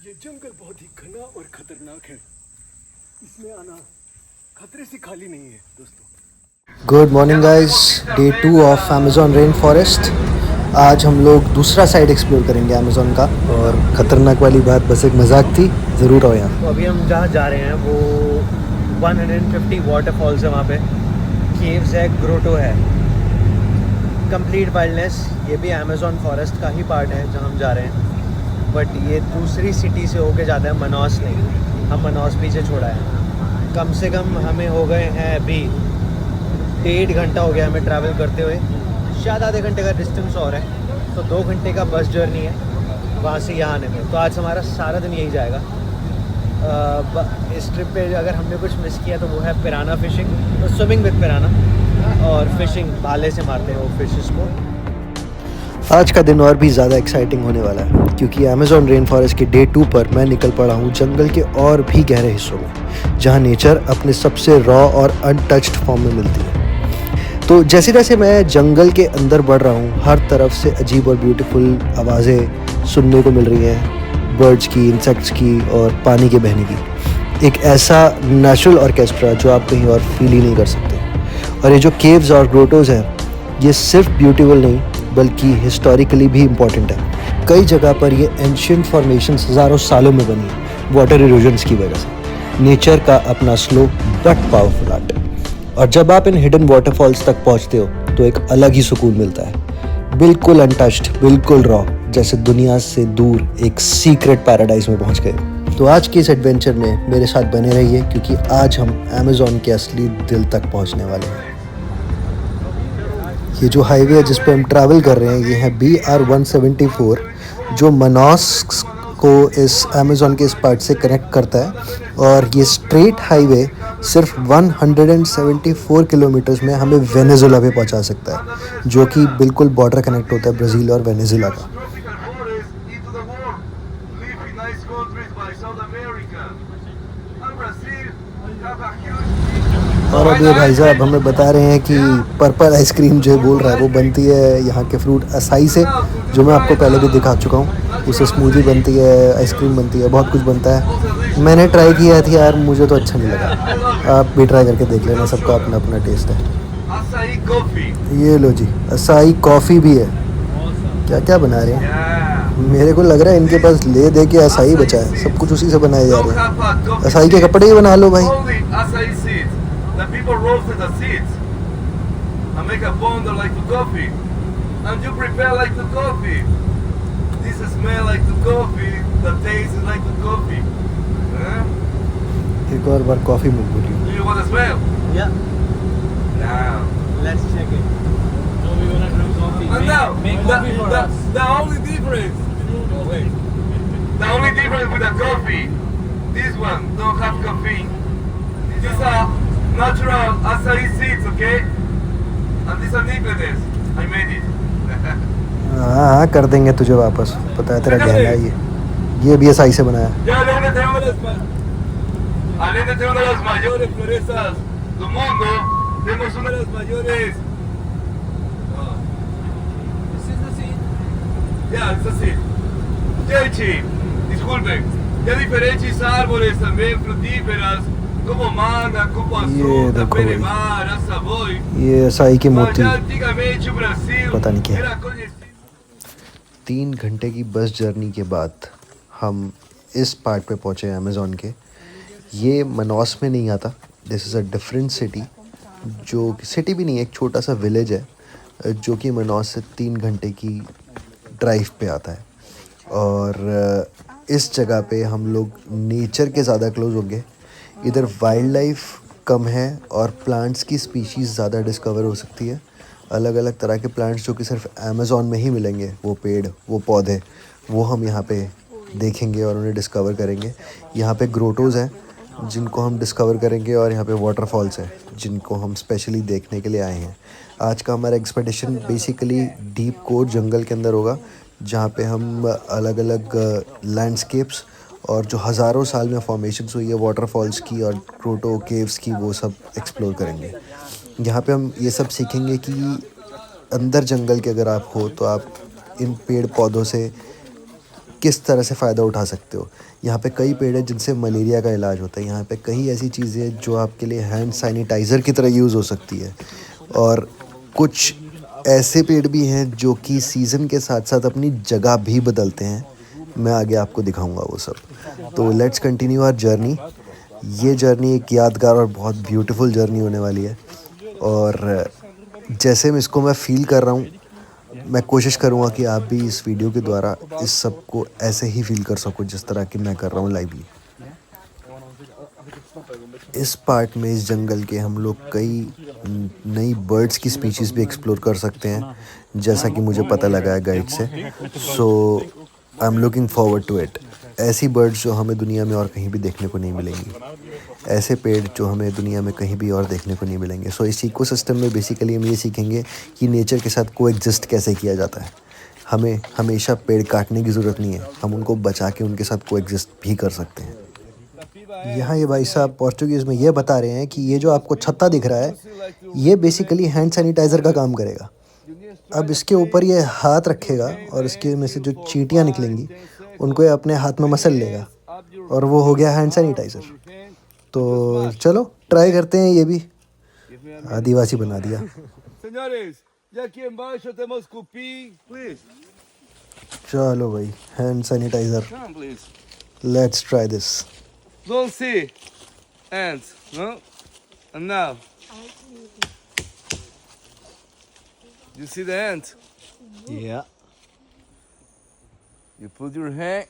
ये जंगल बहुत ही घना और खतरनाक है। इसमें आना खतरे से खाली नहीं है दोस्तों। Good morning guys, day 2 of Amazon rain forest. आज हम लोग दूसरा साइड एक्सप्लोर करेंगे अमेज़ॉन का, और ख़तरनाक वाली बात बस एक मजाक थी, ज़रूर आओ यहाँ। तो अभी हम जहाँ जा रहे हैं वो 150 वाटरफॉल्स है, वहाँ पे केव्स है, ग्रोटो है, कंप्लीट वाइल्डनेस। ये भी अमेज़ॉन फॉरेस्ट का ही पार्ट है जहाँ हम जा रहे हैं, बट ये दूसरी सिटी से होके जाता है, मनौस नहीं। हम मनौस पीछे छोड़ा है। कम से कम हमें हो गए हैं अभी 1.5 घंटा हो गया हमें ट्रैवल करते हुए। शायद आधे घंटे का डिस्टेंस और है, तो 2 घंटे का बस जर्नी है वहाँ से यहाँ आने में। तो आज हमारा सारा दिन यही जाएगा। इस ट्रिप पे अगर हमने कुछ मिस किया तो वो है पिराना फिशिंग, तो स्विमिंग विद पिराना, और फिशिंग भाले से मारते हैं वो फिशेस को। आज का दिन और भी ज़्यादा एक्साइटिंग होने वाला है, क्योंकि अमेज़ॉन रेन फॉरेस्ट के डे 2 पर मैं निकल पड़ा हूँ जंगल के और भी गहरे हिस्सों में, जहाँ नेचर अपने सबसे रॉ और अनटच्ड फॉर्म में मिलती है। तो जैसे जैसे मैं जंगल के अंदर बढ़ रहा हूँ, हर तरफ से अजीब और ब्यूटीफुल आवाज़ें सुनने को मिल रही हैं, बर्ड्स की, इंसेक्ट्स की और पानी के बहने की। एक ऐसा नेचुरल ऑर्केस्ट्रा जो आप कहीं और फील ही नहीं कर सकते। और ये जो केव्स और ग्रोटोज़ हैं, ये सिर्फ ब्यूटीफुल नहीं बल्कि हिस्टोरिकली भी इम्पॉर्टेंट है। कई जगह पर ये एंशियंट फॉर्मेशंस हज़ारों सालों में बनी है, वाटर इरोजन्स की वजह से। नेचर का अपना स्लो बट पावरफुल आर्ट। और जब आप इन हिडन वाटरफॉल्स तक पहुंचते हो तो एक अलग ही सुकून मिलता है, बिल्कुल अनटच्ड, बिल्कुल रॉ, जैसे दुनिया से दूर एक सीक्रेट पैराडाइज में पहुंच गए। तो आज के इस एडवेंचर में मेरे साथ बने रहिए, क्योंकि आज हम अमेज़ॉन के असली दिल तक पहुंचने वाले हैं। ये जो हाईवे है जिस पे हम ट्रैवल कर रहे हैं, ये है BR-174, जो मनौस को इस अमेज़ॉन के इस पार्ट से कनेक्ट करता है। और ये स्ट्रेट हाईवे सिर्फ 174 किलोमीटर्स में हमें वेनेजुला पे पहुंचा सकता है, जो कि बिल्कुल बॉर्डर कनेक्ट होता है ब्राज़ील और वेनेजुला का। और अब ये भाई साहब हमें बता रहे हैं कि पर्पल आइसक्रीम जो बोल रहा है वो बनती है यहाँ के फ्रूट असाई से, जो मैं आपको पहले भी दिखा चुका हूँ। उससे स्मूदी बनती है, आइसक्रीम बनती है, बहुत कुछ बनता है। मैंने ट्राई किया था यार, मुझे तो अच्छा नहीं लगा। आप भी ट्राई करके देख लेना, सबका अपना अपना टेस्ट है। ये लो जी, असाई कॉफ़ी भी है। क्या क्या बना रहे हैं, मेरे को लग रहा है इनके पास ले दे के असाई बचा है, सब कुछ उसी से बनाए जा रहे हैं। असाई के कपड़े ही बना लो भाई। The people roasted the seeds and make a powder like the coffee, and you prepare like the coffee. This smell like the coffee, the taste is like the coffee. एक और बार कॉफ़ी मुझ बोलिए। Do you want to smell? Yeah, Now. let's check it. So we're gonna drink coffee. And now, Make coffee for us. the only difference. Wait. The only difference with the coffee, this one don't have caffeine. These are natural acai seeds, okay? And these are nipples. I made it. हाँ, कर देंगे तुझे वापस, पता है तेरा गहना है ये भी असाई से बनाया। Ya Alende tenemos una de las mayores florestas del mundo. Tenemos una de las mayores. This is the seed. Yeah, it's the seed. Gente, disculpen. Ya diferentes árboles también frutíferas. Como manga, cupuaçu, perimar, açaí. ये acai की मोती Antigamente o Brasil पता नहीं क्या है। era conhecido. 3 घंटे की bus journey के बाद हम इस पार्ट पे पहुँचे अमेज़ॉन के। ये मनौस में नहीं आता, this is a different city, जो सिटी भी नहीं है, एक छोटा सा विलेज है जो कि मनौस से 3 घंटे की ड्राइव पे आता है। और इस जगह पे हम लोग नेचर के ज़्यादा क्लोज होंगे। इधर वाइल्ड लाइफ कम है और प्लांट्स की स्पीशीज़ ज़्यादा डिस्कवर हो सकती है। अलग अलग तरह के प्लांट्स जो कि सिर्फ अमेज़ॉन में ही मिलेंगे, वो पेड़, वो पौधे, वो हम यहाँ पे देखेंगे और उन्हें डिस्कवर करेंगे। यहाँ पे ग्रोटोज़ हैं जिनको हम डिस्कवर करेंगे, और यहाँ पे वाटरफॉल्स हैं जिनको हम स्पेशली देखने के लिए आए हैं। आज का हमारा एक्सपेडिशन बेसिकली डीप कोर जंगल के अंदर होगा, जहाँ पे हम अलग अलग लैंडस्केप्स और जो हज़ारों साल में फॉर्मेशंस हुई है वाटरफॉल्स की और ग्रोटो केव्स की, वो सब एक्सप्लोर करेंगे। यहाँ पे हम ये सब सीखेंगे कि अंदर जंगल के अगर आप हो तो आप इन पेड़ पौधों से किस तरह से फ़ायदा उठा सकते हो। यहाँ पे कई पेड़ हैं जिनसे मलेरिया का इलाज होता है। यहाँ पे कई ऐसी चीज़ें हैं जो आपके लिए हैंड सैनिटाइज़र की तरह यूज़ हो सकती है। और कुछ ऐसे पेड़ भी हैं जो कि सीज़न के साथ साथ अपनी जगह भी बदलते हैं। मैं आगे आपको दिखाऊंगा वो सब। तो लेट्स कंटिन्यू आवर जर्नी। ये जर्नी एक यादगार और बहुत ब्यूटीफुल जर्नी होने वाली है। और जैसे मैं इसको फ़ील कर रहा हूँ, मैं कोशिश करूँगा कि आप भी इस वीडियो के द्वारा इस सब को ऐसे ही फ़ील कर सको जिस तरह कि मैं कर रहा हूँ लाइवली। इस पार्ट में, इस जंगल के, हम लोग कई नई बर्ड्स की स्पीशीज़ भी एक्सप्लोर कर सकते हैं, जैसा कि मुझे पता लगा है गाइड से। So I am looking forward to it. ऐसी बर्ड्स जो हमें दुनिया में और कहीं भी देखने को नहीं मिलेंगी, ऐसे पेड़ जो हमें दुनिया में कहीं भी और देखने को नहीं मिलेंगे। सो इस इकोसिस्टम में बेसिकली हम ये सीखेंगे कि नेचर के साथ कोएग्जिस्ट कैसे किया जाता है। हमें हमेशा पेड़ काटने की ज़रूरत नहीं है, हम उनको बचा के उनके साथ कोएग्जिस्ट भी कर सकते हैं। यहाँ ये भाई साहब पोर्चुगीज़ में ये बता रहे हैं कि ये जो आपको छत्ता दिख रहा है, ये बेसिकली हैंड सैनिटाइज़र का काम करेगा। अब इसके ऊपर ये हाथ रखेगा और इसके में से जो चींटियाँ निकलेंगी उनको ये अपने हाथ में मसल लेगा और वो हो गया हैंड सैनिटाइज़र। तो चलो ट्राई करते हैं ये भी। आदिवासी बना दिया। Señores, ya aquí en baixo tenemos cupim. Please, चलो भाई, hand sanitizer, come please. Let's try this. Don't see ants, no? And now, you see the ant? Yeah. You put your hand.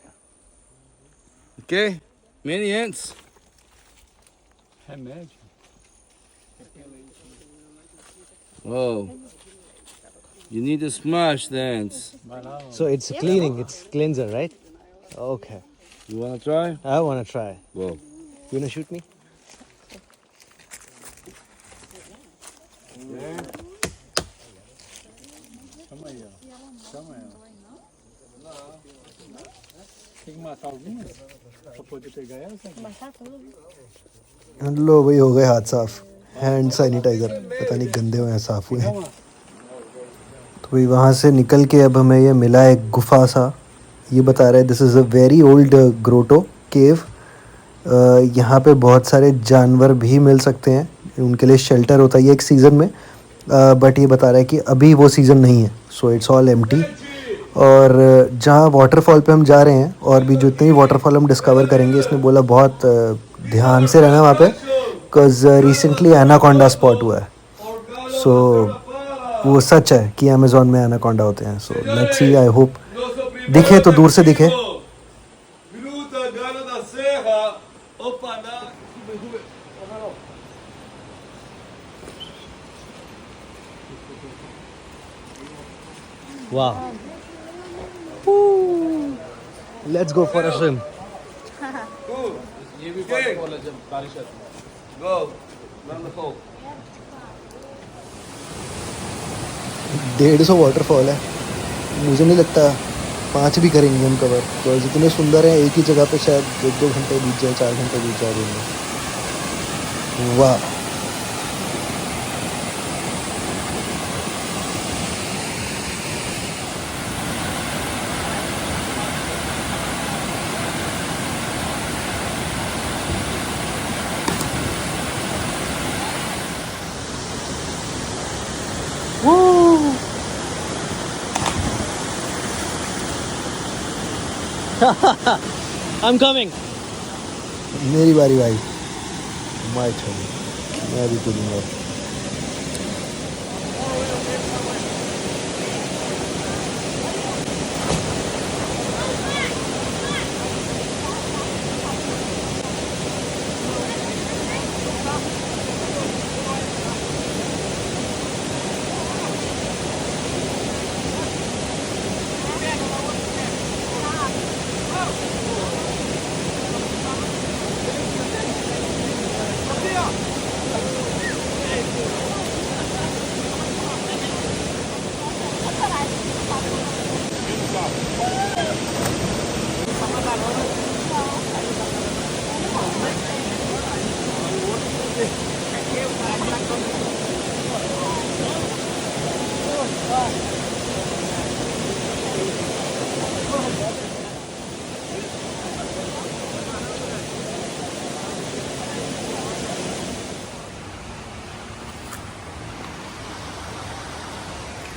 Okay, many ants. Whoa. You need to smash the ants. So it's cleaning, it's cleanser, right? Okay. You wanna try? I want to try. Whoa. You want to shoot me? लो भाई, हो गए हाथ साफ। Hand sanitiser पता नहीं गंदे हुए हैं साफ़ हुए हैं। तो भाई वहाँ से निकल के अब हमें ये मिला एक गुफा सा। ये बता रहा है this is a very old grotto cave. यहाँ पे बहुत सारे जानवर भी मिल सकते हैं, उनके लिए शेल्टर होता है ये एक सीज़न में। बट ये बता रहा है कि अभी वो सीज़न नहीं है, सो इट्स ऑल एम्प्टी। और जहाँ वाटरफॉल पे हम जा रहे हैं और भी जितने भी वाटरफॉल हम डिस्कवर करेंगे, इसने बोला बहुत ध्यान से रहना वहाँ पे, बिकॉज रिसेंटली एनाकोंडा स्पॉट हुआ है। सो वो सच है कि अमेज़ॉन में एनाकोंडा होते हैं। So let's see, I hope दिखे तो दूर से दिखे। Wow. Let's go for a swim. Go. Run the hole. 150 waterfall है, मुझे नहीं लगता 5 भी करेंगे हम कवर। तो जितने सुंदर हैं एक ही जगह पे शायद 1-2 घंटे बीत जाए, 4 घंटे बीत जाए दिन में। वाह, I'm coming. मेरी बारी भाई, माय टर्न, मैं भी करूँगा।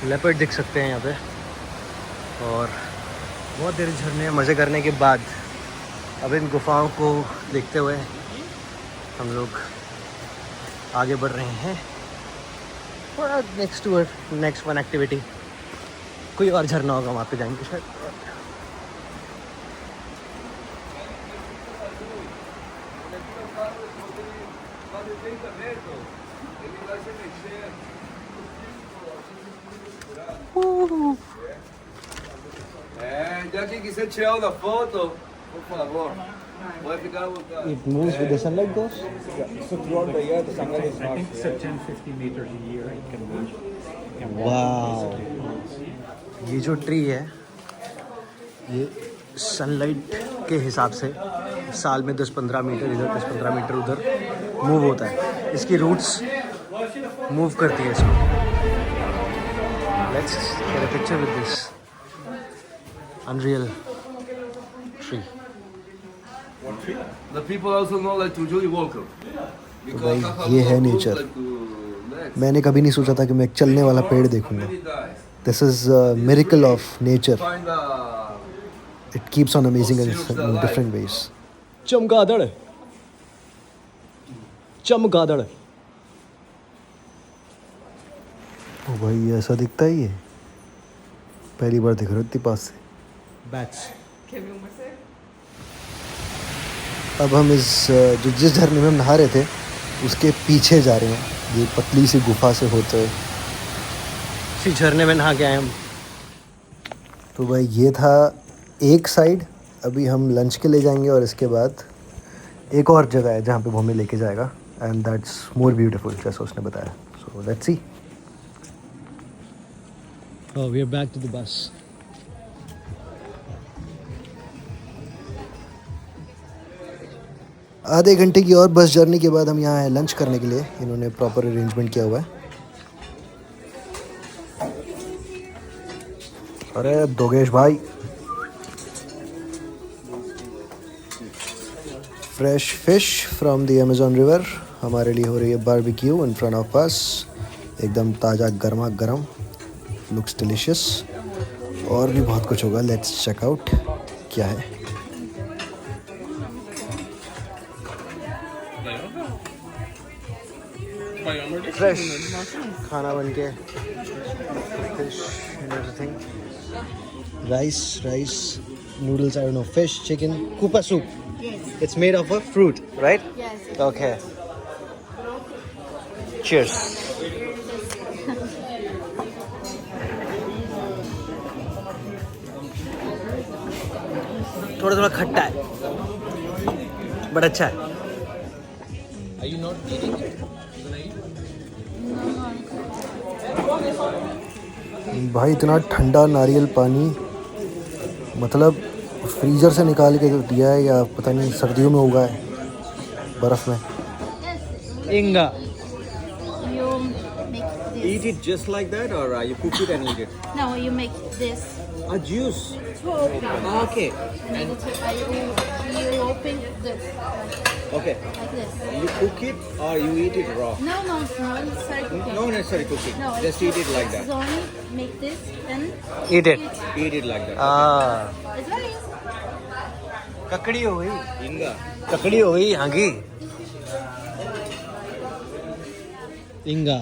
लेपर्ड दिख सकते हैं यहाँ पे। और बहुत देर झरने मज़े करने के बाद अब इन गुफाओं को देखते हुए हम लोग आगे बढ़ रहे हैं और नेक्स्ट वन एक्टिविटी। कोई और झरना होगा वहाँ पे जाएंगे शायद। Ya que quise tirar una foto, por favor. Vai ficar à vontade. It moves with the sunlight goes? So throughout the year, the sunlight is I think it's at 10-50 meters a year it can move. Can wow, ये जो tree है ये sunlight के हिसाब से साल में 10-15 metre इधर 10-15 मीटर उधर मूव होता है। इसकी रूट्स मूव करती है इसको। Let's get a picture with this unreal tree. The people also know like to Julie Walker. भाई ये है नेचर। मैंने कभी नहीं सोचा था कि मैं एक चलने वाला पेड़ देखूंगा। This is miracle of nature. Find it keeps on amazing in different ways. चमगादड़, चमगादड़। ओ भाई ये ऐसा दिखता ही है, पहली बार देख रहा हूँ इतनी पास से। बैट्स। अब हम जिस झरने में हम नहा रहे थे उसके पीछे जा रहे हैं, ये पतली सी गुफा से होते हुए। इसी झरने में नहा के आए हम। तो भाई ये था एक साइड। अभी हम लंच के लिए जाएंगे और इसके बाद एक और जगह है जहाँ पे वो हमें लेके जाएगा एंड दैट्स मोर ब्यूटीफुल जैसा उसने बताया। So let's see. Oh, we are back to the bus. आधे घंटे की और बस जर्नी के बाद हम यहाँ हैं लंच करने के लिए। इन्होंने प्रॉपर अरेंजमेंट किया हुआ है। अरे दोगेश भाई, fresh fish from the Amazon river हमारे लिए हो रही है barbecue in front of us. एकदम ताज़ा गर्मा गर्म, लुक्स डिलीशियस। और भी बहुत कुछ होगा, लेट्स चेक आउट क्या है। फ्रेश खाना बन के fish and everything. Rice noodles, I don't know, fish, chicken, कूपा soup. It's made of a fruit, right? Yes. Okay. Cheers. थोड़ा थोड़ा खट्टा है बट अच्छा है। भाई इतना ठंडा नारियल पानी, मतलब फ्रीज़र से निकाल के जो दिया है या पता नहीं सर्दियों में उगा है बर्फ़ में। इंगा। You make this. Eat it just like that or you cook it and eat it? No, you make this. A juice. Okay. And you open this Okay. like this. You cook it or you eat it raw? No, necessary cooking. No necessary cooking. No, Just eat it like that. It's only make this and Eat it. eat. Eat it like that. It's very easy. ककड़ी हो गई। इंगा। ककड़ी हो गई यहाँ की। इंगा।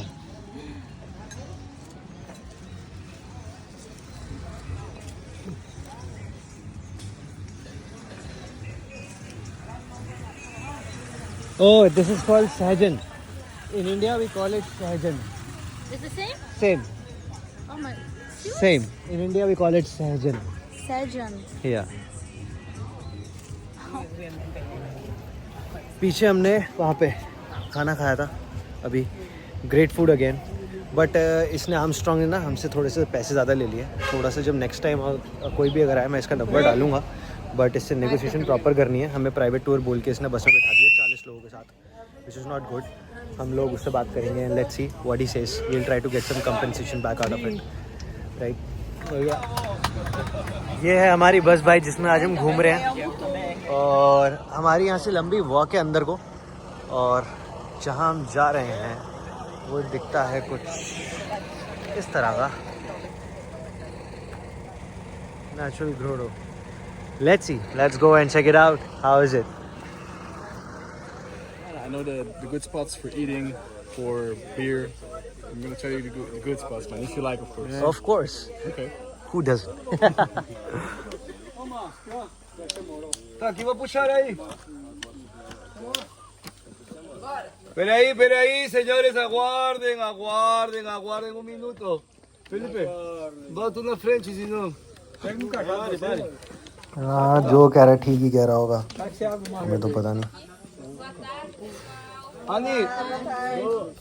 Oh, this is called Sahajan. In India, we call it Sahajan. It's the same? Same. Oh my. Serious? Same. In India, we call it Sahajan. Sajan. Yeah. पीछे हमने वहाँ पे खाना खाया था अभी। ग्रेट फूड अगेन, बट इसने Armstrong ने ना हमसे थोड़े से पैसे ज़्यादा ले लिए। थोड़ा सा जब नेक्स्ट टाइम कोई भी अगर आए मैं इसका नंबर डालूंगा, बट इससे नेगोशिएशन प्रॉपर करनी है। हमें प्राइवेट टूर बोल के इसने बस में बैठा दिया 40 लोगों के साथ, विच इज़ नॉट गुड। हम लोग उससे बात करेंगे, let's see what he says. We will try to get some compensation back out of it, right. ये है हमारी बस भाई जिसमें आज हम घूम रहे हैं। और हमारी यहाँ से लंबी वॉक है अंदर को, और जहाँ हम जा रहे हैं वो दिखता है कुछ इस तरह का। natural grotto. Let's see. Let's go and check it out. How is it? I know the good spots for eating, for beer. I'm gonna tell you the good spots, man. If you like, of course. Of course. Okay. Who doesn't? Tá, aqui vou puxar aí. Espera aí, senhores, aguardem um minuto. Felipe, bota na frente, senão. हाँ जो कह रहा है ठीक ही कह रहा होगा, हमें तो पता नहीं। Ani,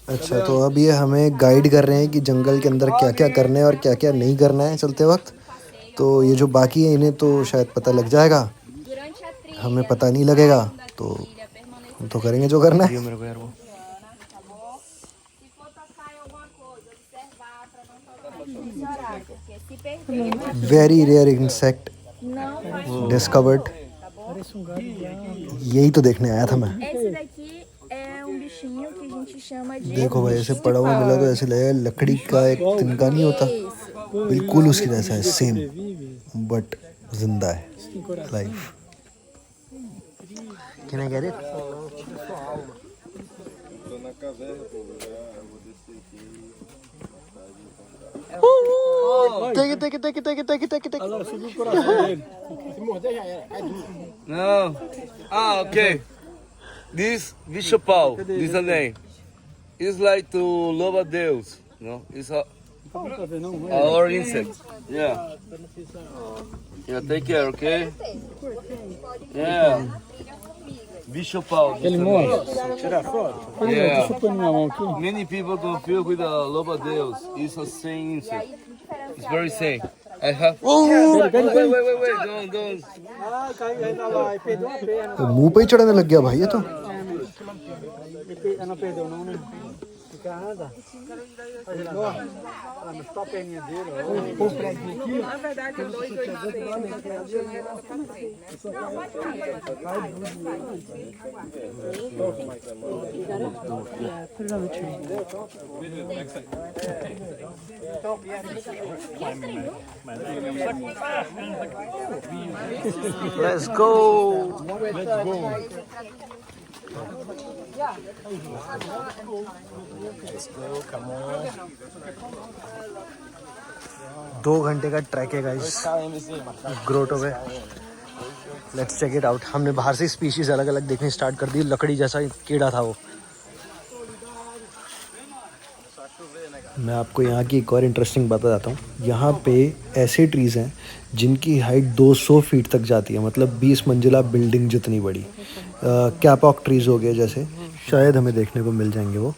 अच्छा तो अब ये हमें गाइड कर रहे हैं कि जंगल के अंदर क्या क्या करना है और क्या क्या नहीं करना है चलते वक्त। तो ये जो बाकी है इन्हें तो शायद पता लग जाएगा, हमें पता नहीं लगेगा, तो हम तो करेंगे जो करना है। मेरे को यार वो वेरी रेयर इंसेक्ट डिस्कवर्ड, यही तो देखने आया था मैं। Esse daqui é bichinho que a gente chama de देखो भाई ऐसे पड़ा हुआ मिला तो ऐसे लगेगा लकड़ी का एक तिनका नहीं होता, बिल्कुल उसकी जैसा है, सेम बट जिंदा है, life. Can I get it? Take it. não. Ah, okay. This Bishopal, this is the name. It's like to louve a Deus, no? It's our insect. Yeah. Yeah, take care, okay? Yeah. Bishopal. Yeah. Many people confuse with the louve a Deus. It's the same insect. It's very same. I have. Wait. Don't. तो मुंह पे ही चढ़ने लग गया भाई ये तो। Let's go. 2 घंटे का ट्रैक है गाइस ग्रोटो पे। Let's check it out. हमने बाहर से स्पीशीज अलग अलग देखने स्टार्ट कर दी, लकड़ी जैसा कीड़ा था वो। मैं आपको यहाँ की एक और इंटरेस्टिंग बात बताता हूँ। यहाँ पे ऐसे ट्रीज़ हैं जिनकी हाइट 200 फीट तक जाती है, मतलब 20 मंजिला बिल्डिंग जितनी बड़ी। कैपॉक ट्रीज़ हो गए जैसे, शायद हमें देखने को मिल जाएंगे वो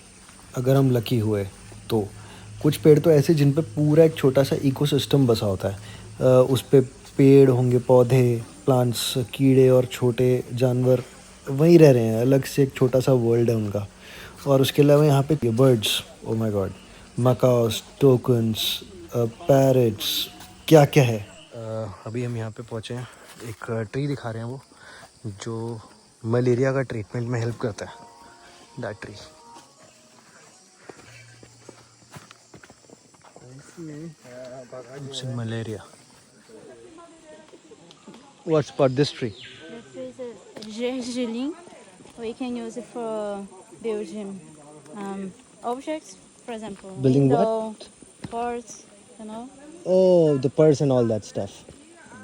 अगर हम लकी हुए तो। कुछ पेड़ तो ऐसे जिन पे पूरा एक छोटा सा इकोसिस्टम बसा होता है, उस पे पेड़ होंगे, पौधे, प्लांट्स, कीड़े और छोटे जानवर वहीं रह रहे हैं, अलग से एक छोटा सा वर्ल्ड है उनका। और उसके अलावा यहाँ पे birds, oh my God, macaws, toucans, parrots, क्या क्या है। अभी हम यहाँ पे पहुँचे हैं, एक ट्री दिखा रहे हैं वो जो मलेरिया का ट्रीटमेंट में हेल्प करता है, that tree. Malaria. What's about this tree? This is a gergelim. We can use it for building objects, for example, Building window, ports, you know. Oh, the purse and all that stuff.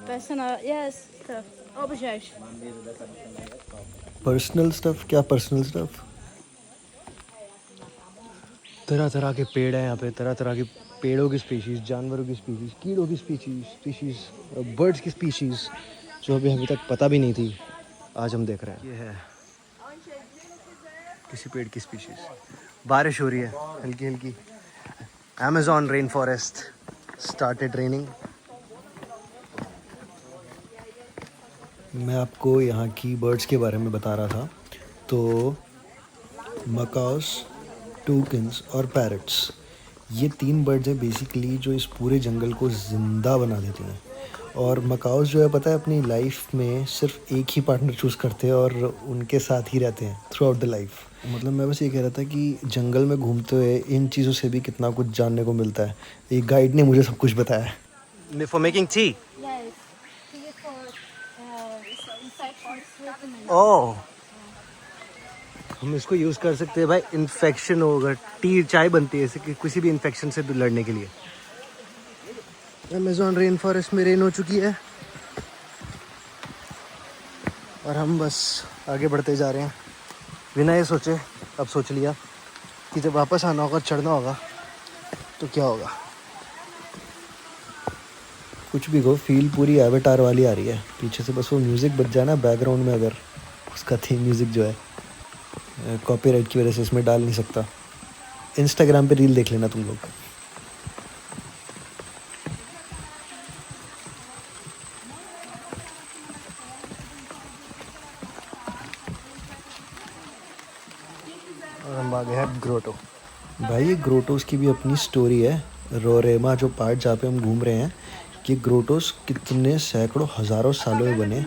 Personal, yes, stuff, objects. Personal stuff? क्या personal stuff? तरह तरह के पेड़ हैं यहाँ पे, तरह तरह की पेड़ों की स्पीशीज़, जानवरों की स्पीशीज़, कीड़ों की स्पीशीज़, बर्ड्स की स्पीशीज़ जो अभी तक पता भी नहीं थी, आज हम देख रहे हैं। ये है किसी पेड़ की स्पीशीज़। बारिश हो रही है हल्की हल्की। Amazon rain forest started raining. मैं आपको यहाँ की बर्ड्स के बारे में बता रहा था। तो मकाओस, टूकन्स और पैरट्स, ये 3 बर्ड्स हैं बेसिकली जो इस पूरे जंगल को ज़िंदा बना देती हैं। और मकाओस जो है पता है अपनी लाइफ में सिर्फ एक ही पार्टनर चूज़ करते हैं और उनके साथ ही रहते हैं थ्रू आउट द लाइफ। मतलब मैं बस ये कह रहा था कि जंगल में घूमते हुए इन चीज़ों से भी कितना कुछ जानने को मिलता है। एक गाइड ने मुझे सब कुछ बताया। For making tea. Yes. ओह, हम इसको यूज़ कर सकते हैं भाई, इन्फेक्शन होगा, टी चाय बनती है इससे किसी भी इन्फेक्शन से लड़ने के लिए। अमेज़न रेन फॉरेस्ट में रेन हो चुकी है और हम बस आगे बढ़ते जा रहे हैं। बिना ये सोचे अब सोच लिया कि जब वापस आना होगा, चढ़ना होगा तो क्या होगा। कुछ भी हो, फील पूरी एवेटार वाली आ रही है। पीछे से बस वो म्यूज़िक बज जाए ना बैकग्राउंड में, अगर उसका थीम म्यूज़िक जो है कॉपीराइट की वजह से इसमें डाल नहीं सकता। इंस्टाग्राम पे रील देख लेना तुम लोग। और हम आ गए हैं ग्रोटो। भाई ये ग्रोटोस की भी अपनी स्टोरी है। रोरेमा जो पार्ट जहाँ पे हम घूम रहे हैं, कि ग्रोटोस कितने सैकड़ों हज़ारों सालों में बने।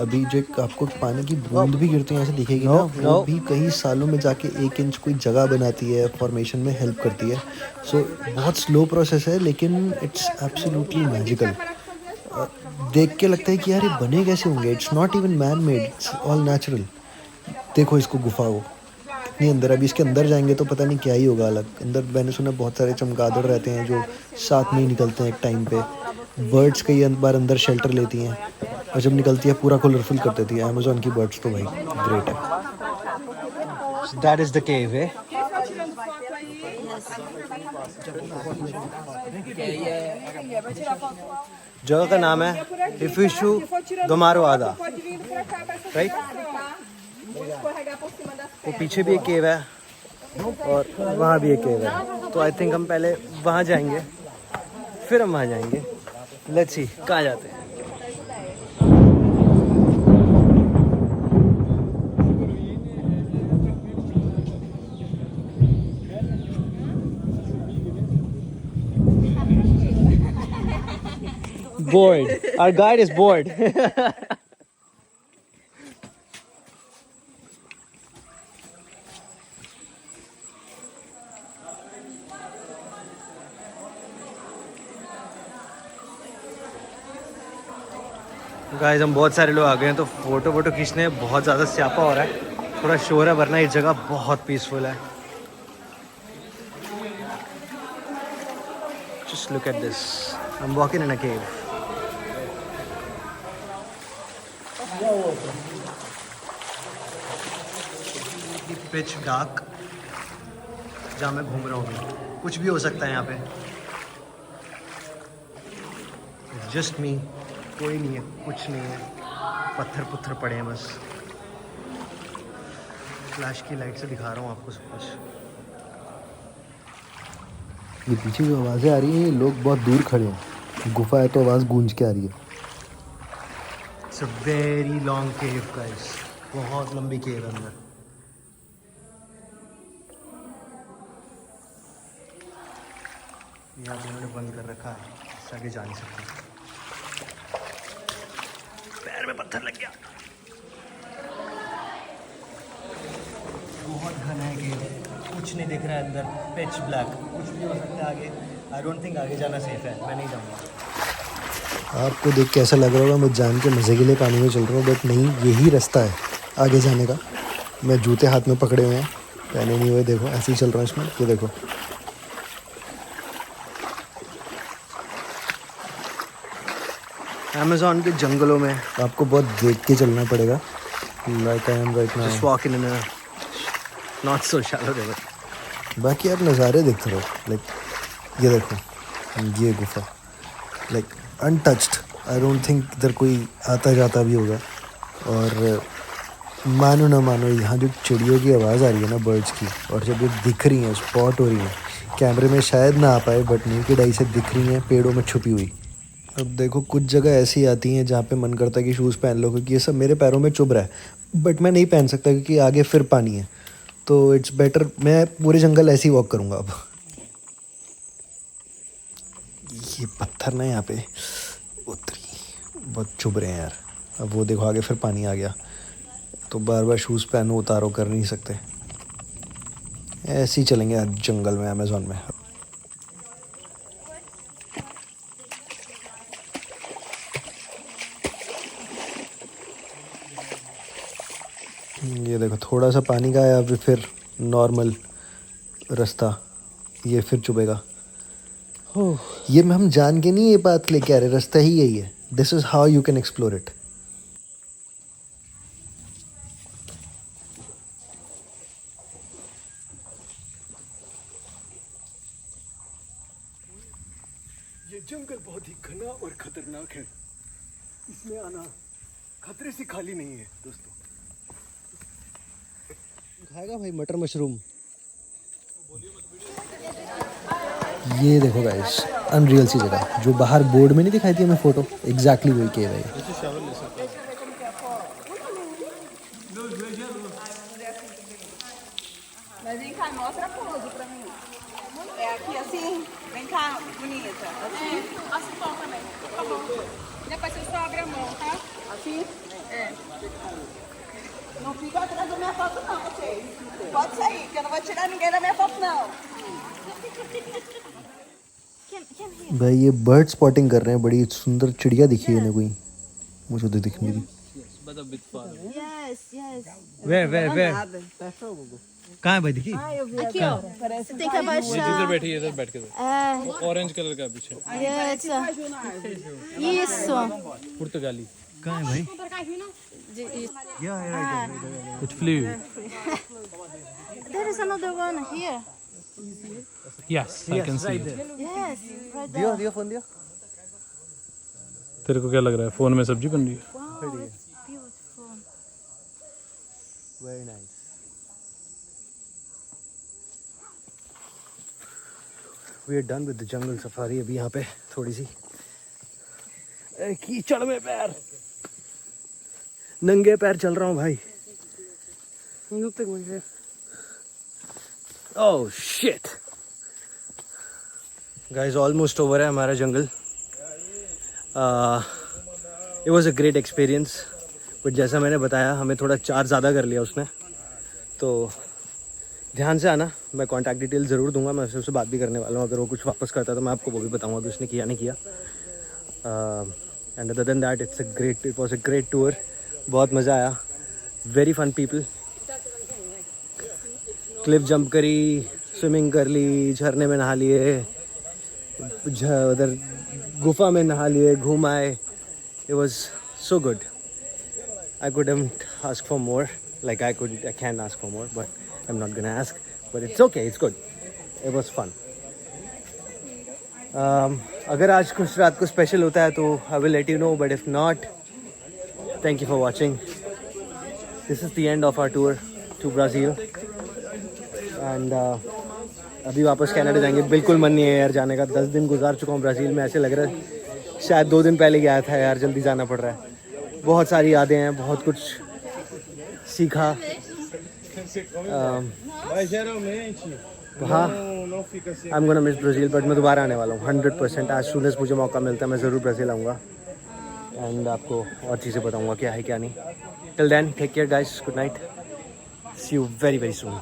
अभी जो आपको पानी की बूंद भी गिरती है ऐसे दिखेगी ना, वो भी कई सालों में जाके 1 इंच कोई जगह बनाती है, फॉर्मेशन में हेल्प करती है। सो बहुत स्लो प्रोसेस है लेकिन इट्स एब्सोल्युटली मैजिकल। देख के लगता है कि यार ये बने कैसे होंगे। It's not even man made, it's all natural. देखो इसको गुफा को कितनी अंदर, अभी इसके अंदर जाएंगे तो पता नहीं क्या ही होगा अलग। अंदर मैंने सुना बहुत सारे चमगादड़ रहते हैं जो साथ में ही निकलते हैं एक टाइम पे। बर्ड्स कई बार अंदर शेल्टर लेती हैं और जब निकलती है पूरा कलरफुल कर देती है। अमेज़न की बर्ड्स तो भाई ग्रेट है। दैट इज़ द केव है। जगह का नाम है इफिशु दोमारो आदा, राइट। वो पीछे भी एक केव है और वहाँ भी एक केव है। तो आई थिंक हम पहले वहाँ जाएंगे फिर हम वहाँ जाएंगे। लेट्स सी कहाँ जाते हैं। Bored. Our guide is bored. Guys हम बहुत सारे लोग आ गए हैं तो फोटो खींचने बहुत ज़्यादा स्यापा हो रहा है, थोड़ा शोर है, वरना ये जगह बहुत पीसफुल है। Just look at this. I'm walking in a cave. Pitch dark जहाँ मैं घूम रहा हूँ, कुछ भी हो सकता है यहाँ पे। जस्ट मी, कोई नहीं है, कुछ नहीं है, पत्थर पड़े हैं बस। फ्लैश की लाइट से दिखा रहा हूँ आपको सब कुछ। ये पीछे जो आवाज़ें आ रही हैं, ये लोग बहुत दूर खड़े हैं। गुफा है तो आवाज़ गूंज के आ रही है। It's a very long cave guys, बहुत लंबी केव है अंदर। यहाँ पे उन्होंने बंद कर रखा है, इससे आगे जा नहीं सकते। पैर में पत्थर लग गया। बहुत घना है केव, कुछ नहीं दिख रहा है अंदर, पिच ब्लैक, कुछ भी हो सकता है आगे। आई डोंट थिंक आगे जाना सेफ है, मैं नहीं जाऊँगा। आपको देख के ऐसा लग रहा होगा मैं जान के मज़े के लिए पानी में चल रहा हूँ, बट नहीं, यही रास्ता है आगे जाने का। मैं जूते हाथ में पकड़े हुए हैं, पहने नहीं हुए, देखो ऐसे ही चल रहा हूँ इसमें। ये देखो अमेज़न के जंगलों में आपको बहुत देख के चलना पड़ेगा। Like I am right now just walking in a not so shallow river. बाकी आप नज़ारे देखते रहो। लाइक ये देखो, ये गुफा like untouched. I don't think इधर कोई आता जाता भी होगा। और मानो ना मानो, यहाँ जो चिड़ियों की आवाज़ आ रही है ना, बर्ड्स की, और जब ये दिख रही हैं, स्पॉट हो रही हैं, कैमरे में शायद ना आ पाए बट नेकेड आई से दिख रही हैं पेड़ों में छुपी हुई। अब देखो कुछ जगह ऐसी आती हैं जहाँ पे मन करता है कि शूज़ पहन लो, क्योंकि ये सब मेरे पैरों में चुभ रहा है, बट मैं नहीं पहन सकता क्योंकि आगे फिर पानी है। तो इट्स बेटर मैं पूरे जंगल ऐसे ही वॉक करूँगा अब। ये पत्थर ना यहाँ पे उतरी बहुत चुभ रहे हैं यार। अब वो देखो आगे फिर पानी आ गया, तो बार बार शूज़ पहनो उतारो कर नहीं सकते। ऐसे ही चलेंगे आज जंगल में, अमेज़न में। ये देखो थोड़ा सा पानी का या फिर नॉर्मल रास्ता, ये फिर चुभेगा। ये हम जान के नहीं ये बात लेके आ रहे, रास्ता ही यही है। This is how you can explore it. ये जंगल बहुत ही घना और खतरनाक है, इसमें आना खतरे से खाली नहीं है दोस्तों। खाएगा भाई मटर मशरूम। ये देखो गाइस, अनरियल सी जगह जो बाहर बोर्ड में नहीं दिखाई थी हमें फोटो, एग्जैक्टली वही केव है। Mas vem cá, mostra a pose pra mim. É aqui assim? Vem cá, bonita. Assim? Assim bom também. Tá bom. Depois você só abre a mão, tá? Assim? É. Não fica atrás da minha foto não, vocês. Pode sair, que eu não vou tirar ninguém da minha foto não. भाई ये bird spotting कर रहे हैं, बड़ी सुंदर चिड़िया दिखी है इन्हें कोई, मुझे तो दिख नहीं रही। Yes, yes. Where? कहाँ है भाई दिखी? Aqui, ó. Você tem que abaixar. इधर बैठी है, इधर बैठ के É. ऑरेंज कलर का पीछे Yes. Isso. पुर्तगाली कहाँ है भाई? कुछ flea There is another one here. Yes I can see Yes, right दियो there. दियो फोन दियो। तेरे को क्या लग रहा है फोन में सब्जी बन रही है? Wow, it's beautiful. Very nice. We are done with the jungle safari. अभी यहाँ पे थोड़ी सी कीचड़ में पैर, नंगे पैर चल रहा हूँ भाई। Oh shit guys, almost over है हमारा जंगल। It was a great experience, but जैसा मैंने बताया हमें थोड़ा चार्ज ज़्यादा कर लिया उसने, तो ध्यान से आना। मैं कॉन्टैक्ट डिटेल ज़रूर दूंगा, मैं उससे बात भी करने वाला हूँ। अगर वो कुछ वापस करता है तो मैं आपको वो भी बताऊंगा कि उसने किया नहीं किया। And other than that it was a great tour. बहुत मज़ा आया, very fun people. Cliff jump करी, स्विमिंग कर ली, झरने में नहा लिए, उधर गुफा में नहा लिए, घूम आए। It was so good. I couldn't ask for more. Like I can ask for more, but I'm not gonna ask. But it's okay, it's good. It was fun. अगर आज कुछ रात को स्पेशल होता है तो I will let you know. But if not, thank you for watching. This is the end of our tour to Brazil. And अभी वापस कनाडा जाएंगे। बिल्कुल मन नहीं है यार जाने का। 10 दिन गुजार चुका हूँ ब्राज़ील में, ऐसे लग रहा है शायद 2 दिन पहले गया था यार। जल्दी जाना पड़ रहा है। बहुत सारी यादें हैं, बहुत कुछ सीखा। हाँ, I'm gonna miss Brazil, but मैं दोबारा आने वाला हूँ 100%। as soon as मुझे मौका मिलता है मैं ज़रूर ब्राज़ील आऊँगा एंड आपको और चीज़ें बताऊँगा क्या है क्या नहीं। Till then take care guys, good night, see you very very soon.